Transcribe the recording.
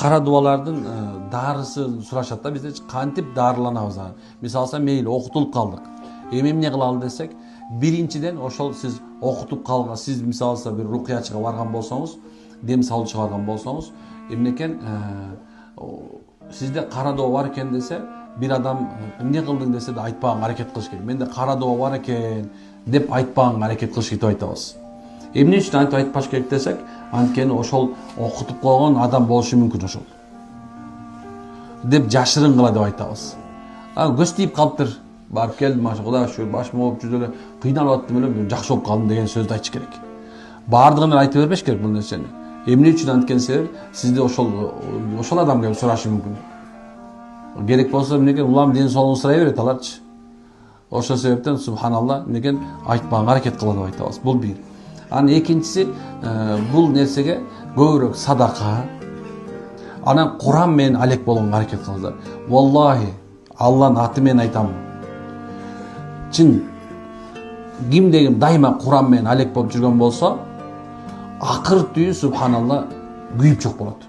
кара дубалардын дарысы сурашат да, бизде кантип дарыланабыз. Мисалы мейли окутулуп калдык. Эмне кылалы десек, биринчиден ошол сиз окутуп калган, сиз мисалы бир рукуячыга барган болсоңуз, дем салуучуга барган болсоңуз, эмнекен сизде кара дуба бар экен десе, бир адам эмне кылдың десе да айтпаганга аракет кылыш керек. Менде кара дуба бар экен деп айтпаганга аракет кылыш керек деп айтабыз. Эмне үчүн антип айтпаш керек десек, анткени ошол окутуп койгон адам болушу мүмкүн ошол. Деп жашырын кыла деп айтабыз. Көз тийип калыптыр. Барып келдим, маша Кудай шүгүр, башым ооп жүрдү эле, кыйналып аттым эле, жакшы болуп калдым деген сөздү айтыш керек. Бардыгын айтып бербеш керек бул нерсени. Эмне үчүн анткени себеп сизди ошол адам келип сурашы мүмкүн. Керек болсо эмнеге улам ден соолугун сурай берет аларчы. Ошол себептен субханалла эмнеге айтпаганга аракет кыла деп айтабыз. Бул бир. Анан экинчиси, бул нерсеге көбүрөөк садака, анан Куран менен алек болгонго аракет кылыңыздар. Валлахи, Алланын аты менен айтам. Чын кимдегим дайыма Куран менен алек болуп жүргөн болсо, акыр түйү субханалла күйүп жок болот.